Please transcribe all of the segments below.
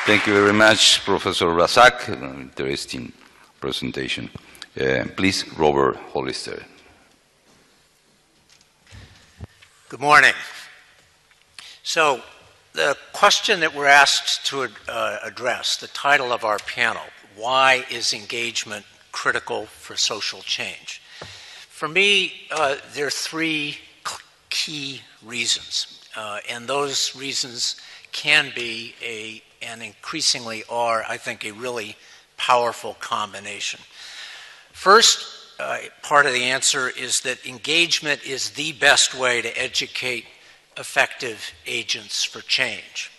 Thank you very much, Professor Razak. Interesting presentation. Please, Robert Hollister. Good morning. So, the question that we're asked to address, the title of our panel, why is engagement critical for social change? For me, there are three key reasons, and those reasons can be and increasingly are, I think, a really powerful combination. First, part of the answer is that engagement is the best way to educate effective agents for change.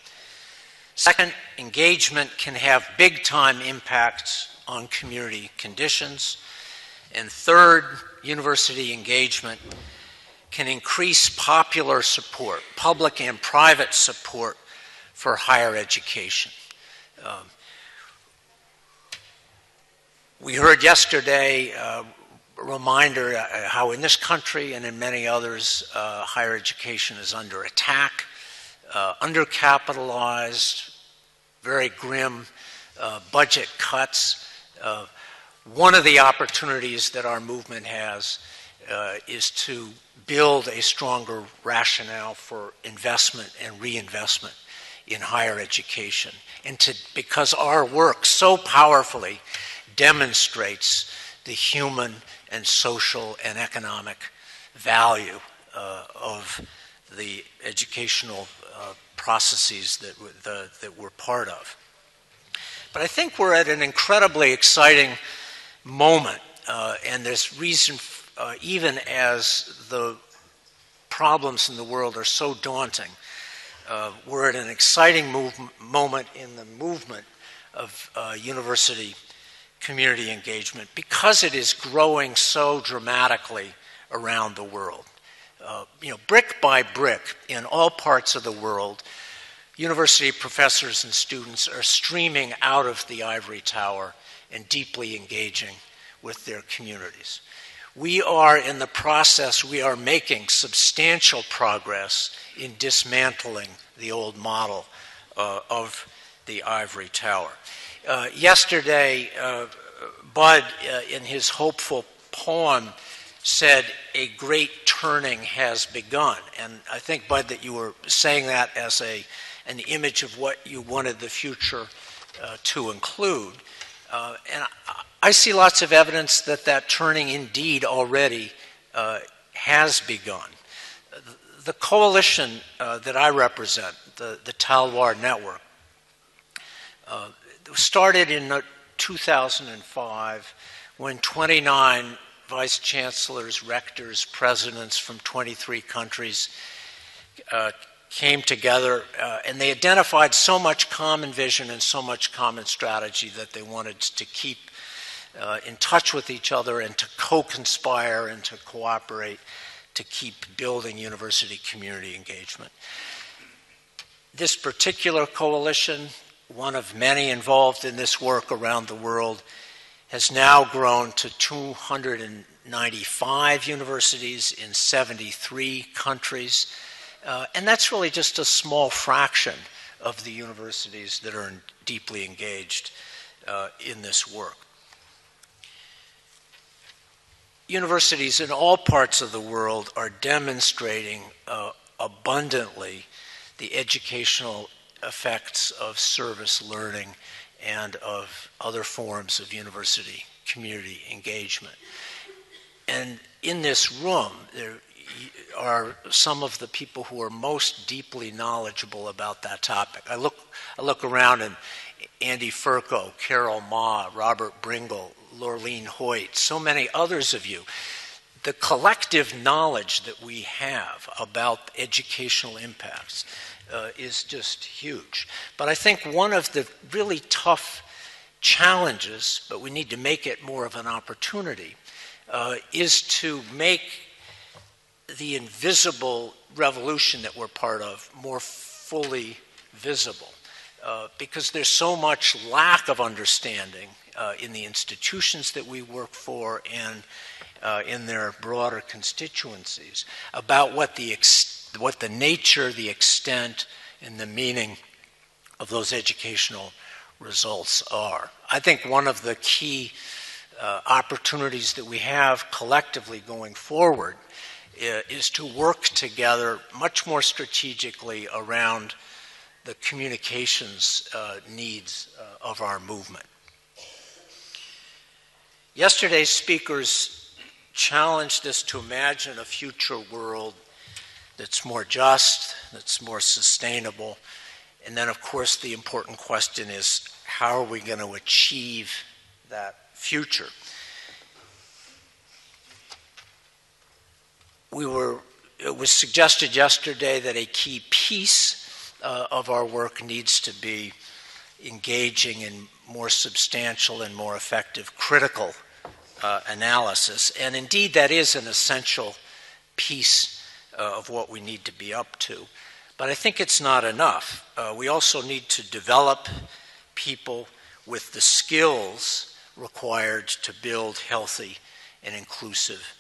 Second, engagement can have big-time impacts on community conditions. And third, university engagement can increase popular support, public and private support for higher education. We heard yesterday a reminder how in this country and in many others, higher education is under attack, undercapitalized, very grim budget cuts. One of the opportunities that our movement has is to build a stronger rationale for investment and reinvestment in higher education, and because our work so powerfully demonstrates the human and social and economic value of the educational processes that we're part of. But I think we're at an incredibly exciting moment, and there's reason, even as the problems in the world are so daunting, we're at an exciting moment in the movement of university community engagement because it is growing so dramatically around the world. Brick by brick, in all parts of the world, university professors and students are streaming out of the ivory tower and deeply engaging with their communities. We are in the process, we are making substantial progress in dismantling the old model of the ivory tower. Yesterday, Bud, in his hopeful poem, said a great turning has begun. And I think, Bud, that you were saying that as an image of what you wanted the future to include. And I see lots of evidence that that turning indeed already has begun. The coalition that I represent, the Talwar Network, started in 2005 when 29 vice chancellors, rectors, presidents from 23 countries came together, and they identified so much common vision and so much common strategy that they wanted to keep in touch with each other and to co-conspire and to cooperate to keep building university community engagement. This particular coalition, one of many involved in this work around the world, has now grown to 295 universities in 73 countries. And that's really just a small fraction of the universities that are deeply engaged in this work. Universities in all parts of the world are demonstrating abundantly the educational effects of service learning and of other forms of university community engagement. And in this room, there are some of the people who are most deeply knowledgeable about that topic. I look around, and Andy Furco, Carol Ma, Robert Bringle, Lorleen Hoyt, so many others of you. The collective knowledge that we have about educational impacts is just huge. But I think one of the really tough challenges, but we need to make it more of an opportunity, is to make the invisible revolution that we're part of more fully visible. Because there's so much lack of understanding in the institutions that we work for and in their broader constituencies about what the nature, the extent, and the meaning of those educational results are. I think one of the key opportunities that we have collectively going forward is to work together much more strategically around the communications needs of our movement. Yesterday's speakers challenged us to imagine a future world that's more just, that's more sustainable, and then of course the important question is, how are we going to achieve that future? It was suggested yesterday that a key piece of our work needs to be engaging in more substantial and more effective critical analysis. And indeed, that is an essential piece of what we need to be up to. But I think it's not enough. We also need to develop people with the skills required to build healthy and inclusive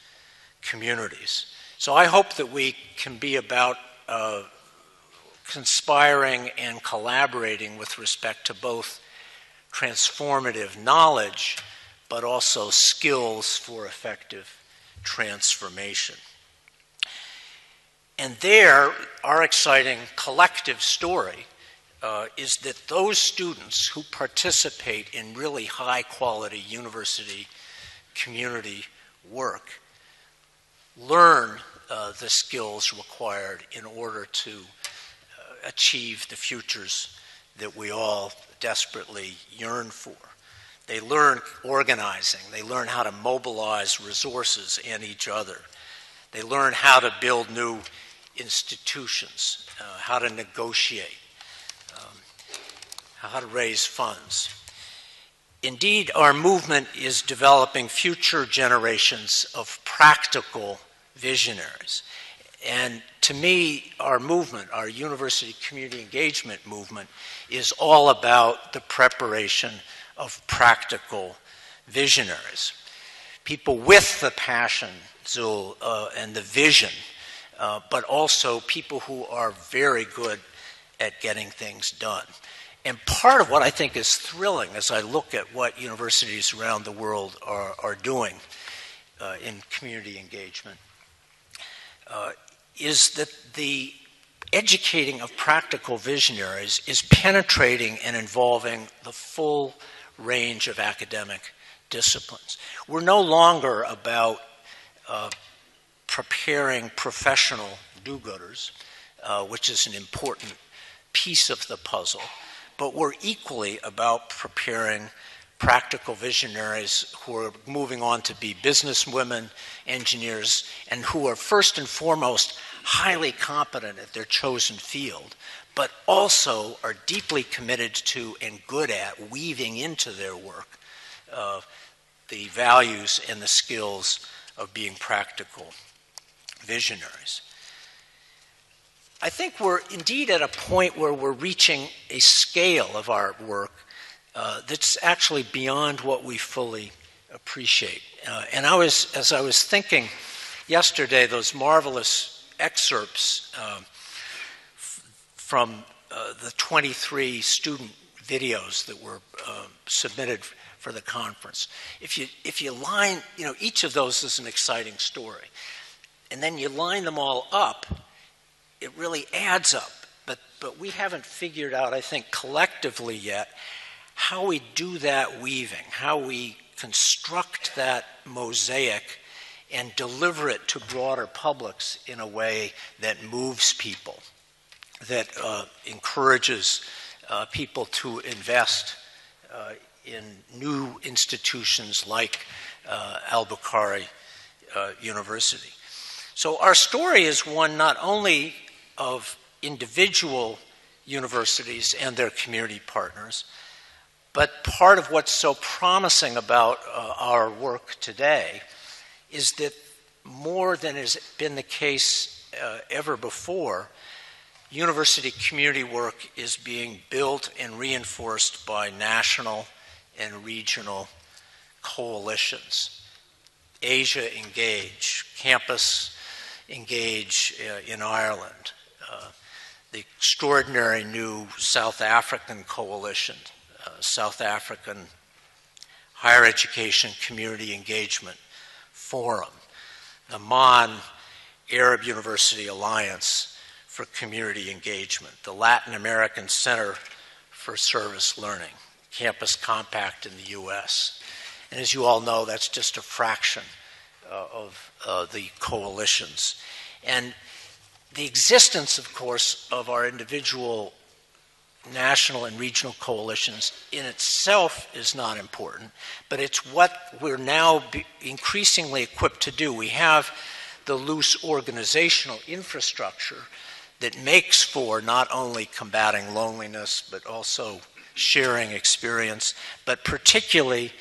communities. So I hope that we can be about conspiring and collaborating with respect to both transformative knowledge, but also skills for effective transformation. And there, our exciting collective story is that those students who participate in really high-quality university community work learn the skills required in order to achieve the futures that we all desperately yearn for. They learn organizing. They learn how to mobilize resources and each other. They learn how to build new institutions, how to negotiate, how to raise funds. Indeed, our movement is developing future generations of practical visionaries. And to me, our movement, our university community engagement movement, is all about the preparation of practical visionaries. People with the passion, and the vision, but also people who are very good at getting things done. And part of what I think is thrilling as I look at what universities around the world are doing in community engagement is that the educating of practical visionaries is penetrating and involving the full range of academic disciplines. We're no longer about preparing professional do-gooders, which is an important piece of the puzzle, but we're equally about preparing practical visionaries who are moving on to be businesswomen, engineers, and who are first and foremost highly competent at their chosen field, but also are deeply committed to and good at weaving into their work the values and the skills of being practical visionaries. I think we're indeed at a point where we're reaching a scale of our work that's actually beyond what we fully appreciate. And as I was thinking yesterday, those marvelous excerpts from the 23 student videos that were submitted for the conference. If you line, each of those is an exciting story. And then you line them all up, it really adds up. But we haven't figured out, I think, collectively yet, how we do that weaving, how we construct that mosaic and deliver it to broader publics in a way that moves people, that encourages people to invest in new institutions like Al-Bukhari University. So our story is one not only of individual universities and their community partners, but part of what's so promising about our work today is that more than has been the case ever before, university community work is being built and reinforced by national and regional coalitions. Asia Engage, Campus Engage in Ireland, the extraordinary new South African coalition, South African Higher Education Community Engagement Forum, the MAN Arab University Alliance for Community Engagement, the Latin American Center for Service Learning, Campus Compact in the US. And as you all know, that's just a fraction of the coalitions. And the existence, of course, of our individual national and regional coalitions in itself is not important, but it's what we're now increasingly equipped to do. We have the loose organizational infrastructure that makes for not only combating loneliness, but also sharing experience, but particularly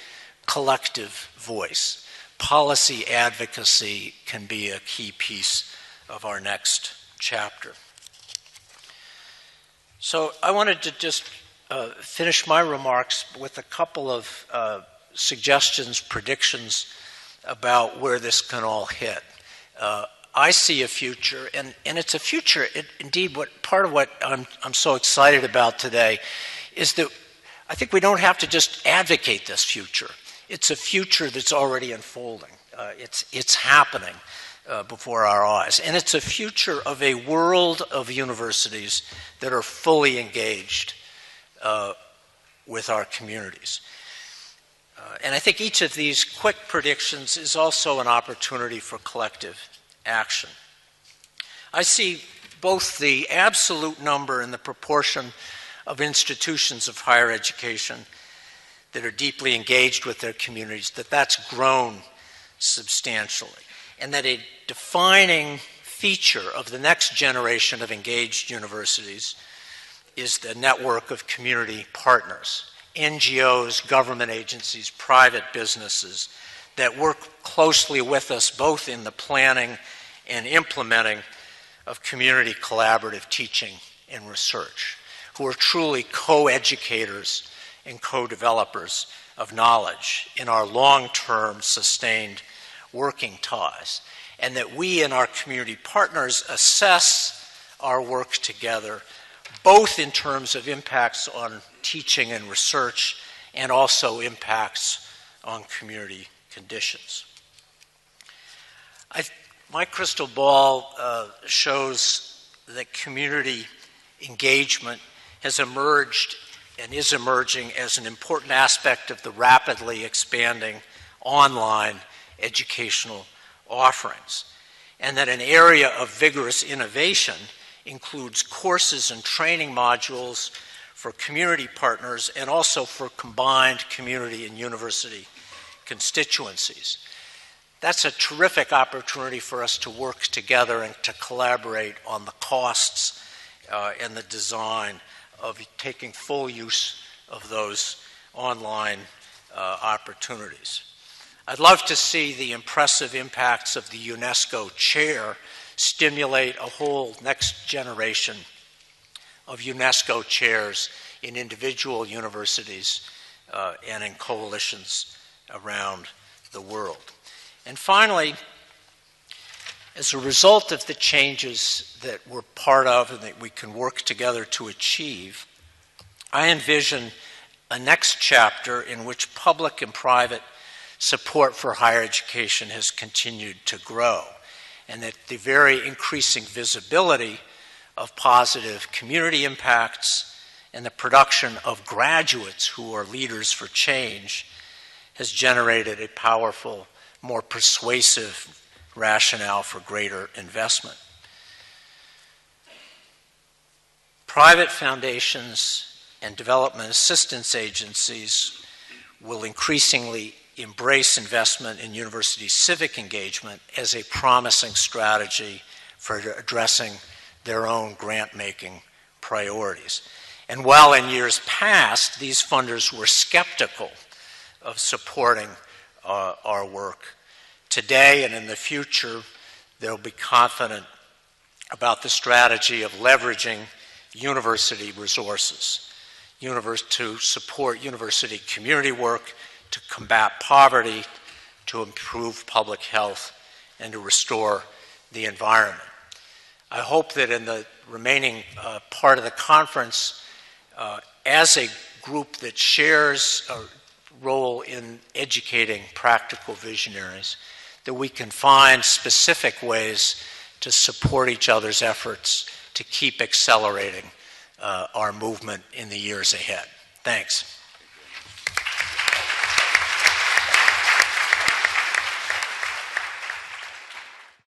collective voice. Policy advocacy can be a key piece of our next chapter. So I wanted to just finish my remarks with a couple of suggestions, predictions about where this can all hit. I see a future, and it's a future, indeed, part of what I'm so excited about today is that I think we don't have to just advocate this future. It's a future that's already unfolding. It's happening before our eyes. And it's a future of a world of universities that are fully engaged with our communities. And I think each of these quick predictions is also an opportunity for collective action. I see both the absolute number and the proportion of institutions of higher education that are deeply engaged with their communities, that's grown substantially. And that a defining feature of the next generation of engaged universities is the network of community partners, NGOs, government agencies, private businesses that work closely with us both in the planning and implementing of community collaborative teaching and research, who are truly co-educators and co-developers of knowledge in our long-term sustained working ties, and that we and our community partners assess our work together, both in terms of impacts on teaching and research, and also impacts on community conditions. My crystal ball shows that community engagement has emerged and is emerging as an important aspect of the rapidly expanding online educational offerings, and that an area of vigorous innovation includes courses and training modules for community partners and also for combined community and university constituencies. That's a terrific opportunity for us to work together and to collaborate on the costs and the design of taking full use of those online opportunities. I'd love to see the impressive impacts of the UNESCO chair stimulate a whole next generation of UNESCO chairs in individual universities and in coalitions around the world. And finally, as a result of the changes that we're part of and that we can work together to achieve, I envision a next chapter in which public and private support for higher education has continued to grow, and that the very increasing visibility of positive community impacts and the production of graduates who are leaders for change has generated a powerful, more persuasive rationale for greater investment. Private foundations and development assistance agencies will increasingly embrace investment in university civic engagement as a promising strategy for addressing their own grant-making priorities. And while in years past these funders were skeptical of supporting our work, today and in the future they'll be confident about the strategy of leveraging university resources to support university community work, to combat poverty, to improve public health, and to restore the environment. I hope that in the remaining part of the conference, as a group that shares a role in educating practical visionaries, that we can find specific ways to support each other's efforts to keep accelerating our movement in the years ahead. Thanks.